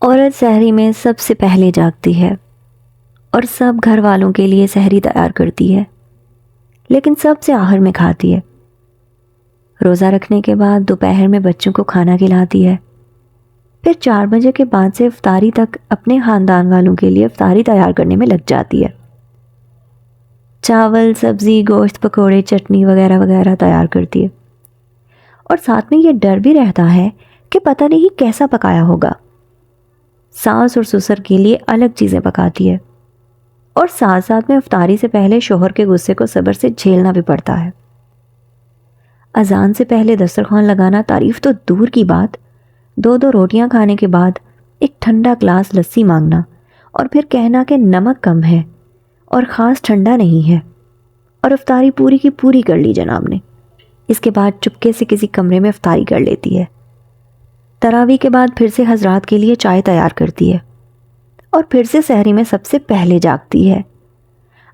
عورت سحری میں سب سے پہلے جاگتی ہے اور سب گھر والوں کے لیے سحری تیار کرتی ہے، لیکن سب سے آخر میں کھاتی ہے۔ روزہ رکھنے کے بعد دوپہر میں بچوں کو کھانا کھلاتی ہے، پھر 4 بجے کے بعد سے افطاری تک اپنے خاندان والوں کے لیے افطاری تیار کرنے میں لگ جاتی ہے۔ چاول، سبزی، گوشت، پکوڑے، چٹنی وغیرہ وغیرہ تیار کرتی ہے، اور ساتھ میں یہ ڈر بھی رہتا ہے کہ پتہ نہیں کیسا پکایا ہوگا۔ ساس اور سسر کے لیے الگ چیزیں پکاتی ہے، اور ساتھ ساتھ میں افطاری سے پہلے شوہر کے غصے کو صبر سے جھیلنا بھی پڑتا ہے۔ اذان سے پہلے دسترخوان لگانا تعریف تو دور کی بات، 2 روٹیاں کھانے کے بعد ایک ٹھنڈا گلاس لسی مانگنا اور پھر کہنا کہ نمک کم ہے اور خاص ٹھنڈا نہیں ہے، اور افطاری پوری کی پوری کر لی جناب نے۔ اس کے بعد چپکے سے کسی کمرے میں افطاری کر لیتی ہے۔ تراویح کے بعد پھر سے حضرات کے لیے چائے تیار کرتی ہے، اور پھر سے سحری میں سب سے پہلے جاگتی ہے۔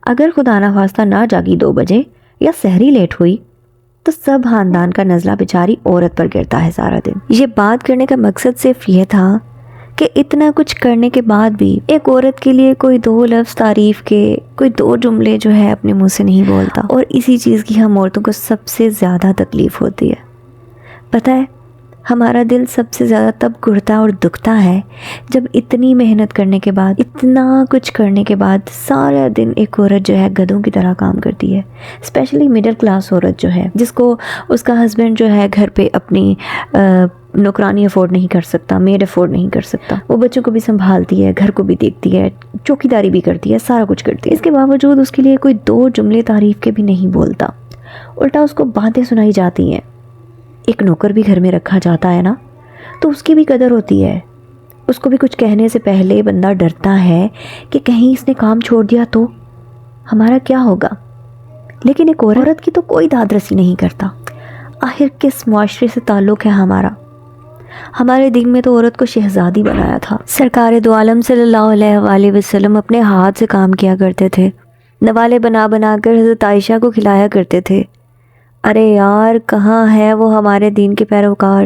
اگر خدا نخواستہ نہ جاگی 2 بجے یا سحری لیٹ ہوئی تو سب خاندان کا نزلہ بیچاری عورت پر گرتا ہے سارا دن۔ یہ بات کرنے کا مقصد صرف یہ تھا کہ اتنا کچھ کرنے کے بعد بھی ایک عورت کے لیے کوئی 2 لفظ تعریف کے، کوئی 2 جملے جو ہے اپنے منہ سے نہیں بولتا، اور اسی چیز کی ہم عورتوں کو سب سے زیادہ تکلیف ہوتی ہے۔ پتہ ہے، ہمارا دل سب سے زیادہ تب گھڑتا اور دکھتا ہے جب اتنی محنت کرنے کے بعد، اتنا کچھ کرنے کے بعد سارا دن ایک عورت جو ہے گدھوں کی طرح کام کرتی ہے، اسپیشلی مڈل کلاس عورت جو ہے، جس کو اس کا ہسبینڈ جو ہے گھر پہ اپنی نوکرانی افورڈ نہیں کر سکتا، میڈ افورڈ نہیں کر سکتا، وہ بچوں کو بھی سنبھالتی ہے، گھر کو بھی دیکھتی ہے، چوکیداری بھی کرتی ہے، سارا کچھ کرتی ہے۔ اس کے باوجود اس کے لیے کوئی 2 جملے تعریف کے بھی نہیں بولتا، الٹا اس کو باتیں سنائی جاتی ہیں۔ ایک نوکر بھی گھر میں رکھا جاتا ہے نا، تو اس کی بھی قدر ہوتی ہے۔ اس کو بھی کچھ کہنے سے پہلے بندہ ڈرتا ہے کہ کہیں اس نے کام چھوڑ دیا تو ہمارا کیا ہوگا۔ لیکن ایک عورت کی تو کوئی داد رسی نہیں کرتا۔ آخر کس معاشرے سے تعلق ہے ہمارا؟ ہمارے دین میں تو عورت کو شہزادی بنایا تھا۔ سرکار دو عالم صلی اللہ علیہ وآلہ وسلم اپنے ہاتھ سے کام کیا کرتے تھے، نوالے بنا بنا کر حضرت عائشہ کو کھلایا کرتے تھے۔ ارے یار، کہاں ہے وہ ہمارے دین کے پیروکار؟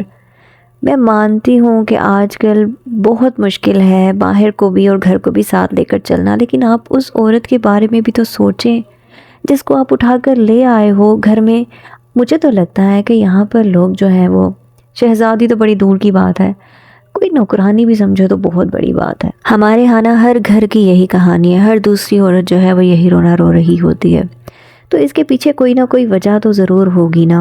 میں مانتی ہوں کہ آج کل بہت مشکل ہے باہر کو بھی اور گھر کو بھی ساتھ لے کر چلنا، لیکن آپ اس عورت کے بارے میں بھی تو سوچیں جس کو آپ اٹھا کر لے آئے ہو گھر میں۔ مجھے تو لگتا ہے کہ یہاں پر لوگ جو ہیں وہ، شہزادی تو بڑی دور کی بات ہے، کوئی نوکرانی بھی سمجھو تو بہت بڑی بات ہے۔ ہمارے ہاں نا ہر گھر کی یہی کہانی ہے، ہر دوسری عورت جو ہے وہ یہی رونا رو رہی ہوتی ہے، تو اس کے پیچھے کوئی نہ کوئی وجہ تو ضرور ہوگی نا۔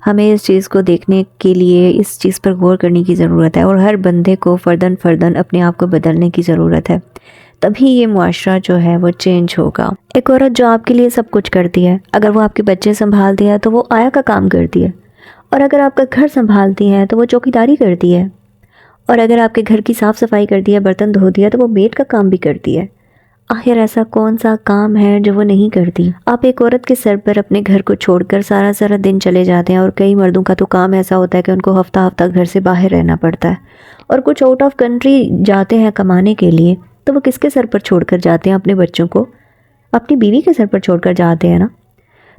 ہمیں اس چیز کو دیکھنے کے لیے اس چیز پر غور کرنے کی ضرورت ہے، اور ہر بندے کو فرداً اپنے آپ کو بدلنے کی ضرورت ہے، تبھی یہ معاشرہ جو ہے وہ چینج ہوگا۔ ایک عورت جو آپ کے لیے سب کچھ کرتی ہے، اگر وہ آپ کے بچے سنبھالتی ہے تو وہ آیا کا کام کرتی ہے، اور اگر آپ کا گھر سنبھالتی ہے تو وہ چوکیداری کرتی ہے، اور اگر آپ کے گھر کی صاف صفائی کرتی ہے، برتن دھوتی ہے، تو وہ میڈ کا کام بھی کرتی ہے۔ آخر ایسا کون سا کام ہے جو وہ نہیں کرتی؟ آپ ایک عورت کے سر پر اپنے گھر کو چھوڑ کر سارا دن چلے جاتے ہیں، اور کئی مردوں کا تو کام ایسا ہوتا ہے کہ ان کو ہفتہ گھر سے باہر رہنا پڑتا ہے، اور کچھ آؤٹ آف کنٹری جاتے ہیں کمانے کے لیے، تو وہ کس کے سر پر چھوڑ کر جاتے ہیں؟ اپنے بچوں کو اپنی بیوی کے سر پر چھوڑ کر جاتے ہیں نا۔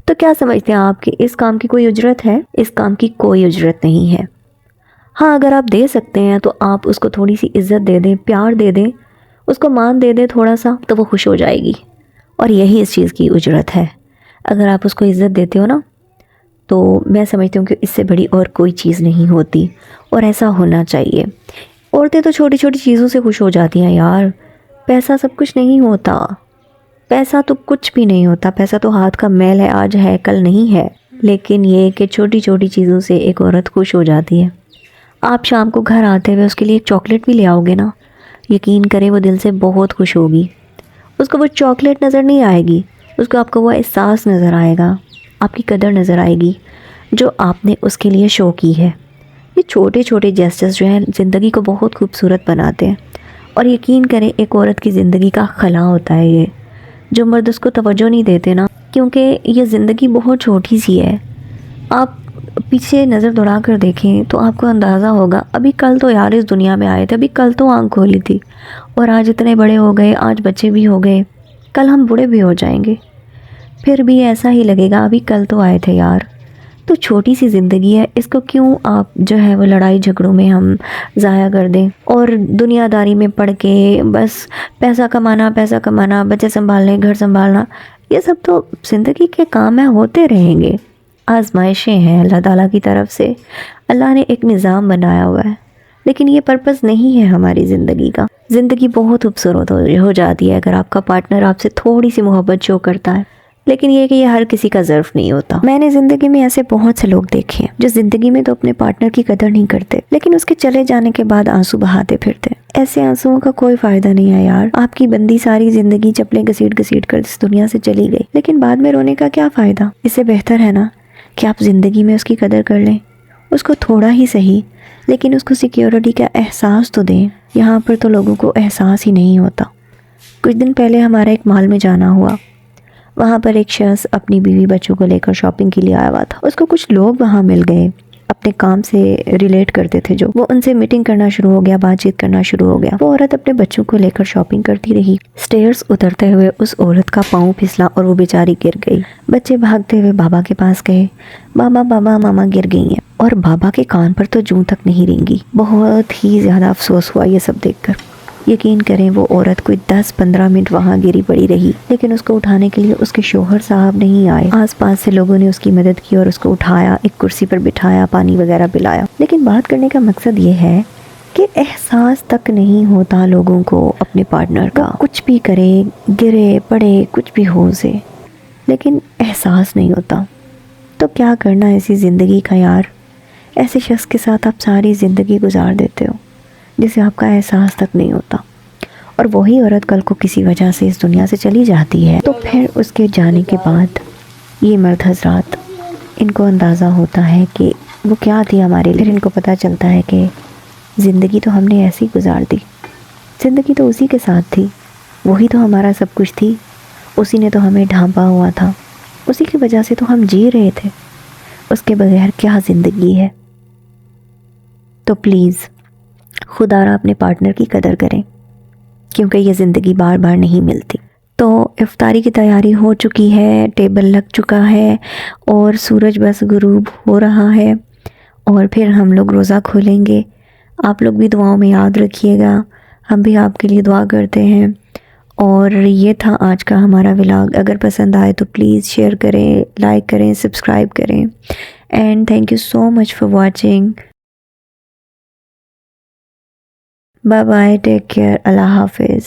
تو کیا سمجھتے ہیں آپ کہ اس کام کی کوئی اجرت ہے؟ اس کام کی کوئی اجرت نہیں ہے۔ ہاں، اگر آپ دے سکتے ہیں تو آپ اس کو تھوڑی سی عزت دے دیں، پیار دے دیں، اس کو مان دے دیں تھوڑا سا، تو وہ خوش ہو جائے گی، اور یہی اس چیز کی اجرت ہے۔ اگر آپ اس کو عزت دیتے ہو نا، تو میں سمجھتی ہوں کہ اس سے بڑی اور کوئی چیز نہیں ہوتی، اور ایسا ہونا چاہیے۔ عورتیں تو چھوٹی چھوٹی چیزوں سے خوش ہو جاتی ہیں یار۔ پیسہ سب کچھ نہیں ہوتا، پیسہ تو کچھ بھی نہیں ہوتا، پیسہ تو ہاتھ کا میل ہے، آج ہے کل نہیں ہے، لیکن یہ کہ چھوٹی چھوٹی چیزوں سے ایک عورت خوش ہو جاتی ہے۔ آپ شام کو گھر آتے ہوئے اس کے لیے ایک چاکلیٹ بھی لے آؤ گے نا، یقین کریں وہ دل سے بہت خوش ہوگی۔ اس کو وہ چاکلیٹ نظر نہیں آئے گی، اس کو آپ کو وہ احساس نظر آئے گا، آپ کی قدر نظر آئے گی جو آپ نے اس کے لیے شو کی ہے۔ یہ چھوٹے چھوٹے جیسچرز جو ہیں زندگی کو بہت خوبصورت بناتے ہیں، اور یقین کریں ایک عورت کی زندگی کا خلا ہوتا ہے یہ، جو مرد اس کو توجہ نہیں دیتے نا، کیونکہ یہ زندگی بہت چھوٹی سی ہے۔ آپ پیچھے نظر دوڑا کر دیکھیں تو آپ کو اندازہ ہوگا، ابھی کل تو یار اس دنیا میں آئے تھے، ابھی کل تو آنکھ کھولی تھی، اور آج اتنے بڑے ہو گئے، آج بچے بھی ہو گئے، کل ہم بوڑھے بھی ہو جائیں گے، پھر بھی ایسا ہی لگے گا ابھی کل تو آئے تھے یار۔ تو چھوٹی سی زندگی ہے، اس کو کیوں آپ جو ہے وہ لڑائی جھگڑوں میں ہم ضائع کر دیں اور دنیا داری میں پڑھ کے بس پیسہ کمانا، بچے سنبھالنے، گھر سنبھالنا، یہ سب تو زندگی کے کام ہیں، ہوتے رہیں گے، آزمائشیں ہیں اللہ تعالیٰ کی طرف سے، اللہ نے ایک نظام بنایا ہوا ہے، لیکن یہ پرپس نہیں ہے ہماری زندگی کا۔ زندگی بہت خوبصورت ہو جاتی ہے اگر آپ کا پارٹنر آپ سے تھوڑی سی محبت شو کرتا ہے، لیکن یہ کہ یہ ہر کسی کا ظرف نہیں ہوتا۔ میں نے زندگی میں ایسے بہت سے لوگ دیکھے ہیں جو زندگی میں تو اپنے پارٹنر کی قدر نہیں کرتے، لیکن اس کے چلے جانے کے بعد آنسو بہاتے پھرتے۔ ایسے آنسوؤں کا کوئی فائدہ نہیں ہے یار، آپ کی بندی ساری زندگی چپلیں گھسیٹ کر اس دنیا سے چلی گئی، لیکن بعد میں رونے کا کیا فائدہ؟ اس سے بہتر ہے نا کہ آپ زندگی میں اس کی قدر کر لیں، اس کو تھوڑا ہی صحیح لیکن اس کو سیکیورٹی کا احساس تو دیں۔ یہاں پر تو لوگوں کو احساس ہی نہیں ہوتا۔ کچھ دن پہلے ہمارا ایک مال میں جانا ہوا، وہاں پر ایک شخص اپنی بیوی بچوں کو لے کر شاپنگ کے لیے آیا ہوا تھا۔ اس کو کچھ لوگ وہاں مل گئے، اپنے کام سے ریلیٹ کرتے تھے، جو وہ ان سے میٹنگ کرنا شروع ہو گیا، بات چیت کرنا شروع ہو گیا۔ وہ عورت اپنے بچوں کو لے کر شاپنگ کرتی رہی، سٹیئرز اترتے ہوئے اس عورت کا پاؤں پھسلا اور وہ بیچاری گر گئی۔ بچے بھاگتے ہوئے بابا کے پاس گئے، بابا ماما گر گئی ہیں، اور بابا کے کان پر تو جوں تک نہیں رینگی۔ بہت ہی زیادہ افسوس ہوا یہ سب دیکھ کر۔ یقین کریں وہ عورت کوئی 10-15 منٹ وہاں گری پڑی رہی، لیکن اس کو اٹھانے کے لیے اس کے شوہر صاحب نہیں آئے۔ آس پاس سے لوگوں نے اس کی مدد کی اور اس کو اٹھایا، ایک کرسی پر بٹھایا، پانی وغیرہ پلایا۔ لیکن بات کرنے کا مقصد یہ ہے کہ احساس تک نہیں ہوتا لوگوں کو اپنے پارٹنر کا، کچھ بھی کرے، گرے پڑے، کچھ بھی ہو اسے، لیکن احساس نہیں ہوتا۔ تو کیا کرنا ایسی زندگی کا یار؟ ایسے شخص کے ساتھ آپ ساری زندگی گزار دیتے ہو جسے آپ کا احساس تک نہیں ہوتا، اور وہی عورت کل کو کسی وجہ سے اس دنیا سے چلی جاتی ہے، تو پھر اس کے جانے کے بعد یہ مرد حضرات، ان کو اندازہ ہوتا ہے کہ وہ کیا تھی ہمارے لیے۔ ان کو پتہ چلتا ہے کہ زندگی تو ہم نے ایسی گزار دی، زندگی تو اسی کے ساتھ تھی، وہی تو ہمارا سب کچھ تھی، اسی نے تو ہمیں ڈھانپا ہوا تھا، اسی کی وجہ سے تو ہم جی رہے تھے، اس کے بغیر کیا زندگی ہے؟ تو پلیز خدا را اپنے پارٹنر کی قدر کریں، کیونکہ یہ زندگی بار بار نہیں ملتی۔ تو افطاری کی تیاری ہو چکی ہے، ٹیبل لگ چکا ہے اور سورج بس غروب ہو رہا ہے، اور پھر ہم لوگ روزہ کھولیں گے۔ آپ لوگ بھی دعاؤں میں یاد رکھیے گا، ہم بھی آپ کے لیے دعا کرتے ہیں۔ اور یہ تھا آج کا ہمارا ولاگ۔ اگر پسند آئے تو پلیز شیئر کریں، لائک کریں، سبسکرائب کریں، and thank you so much for watching. Bye bye, take care, اللہ حافظ۔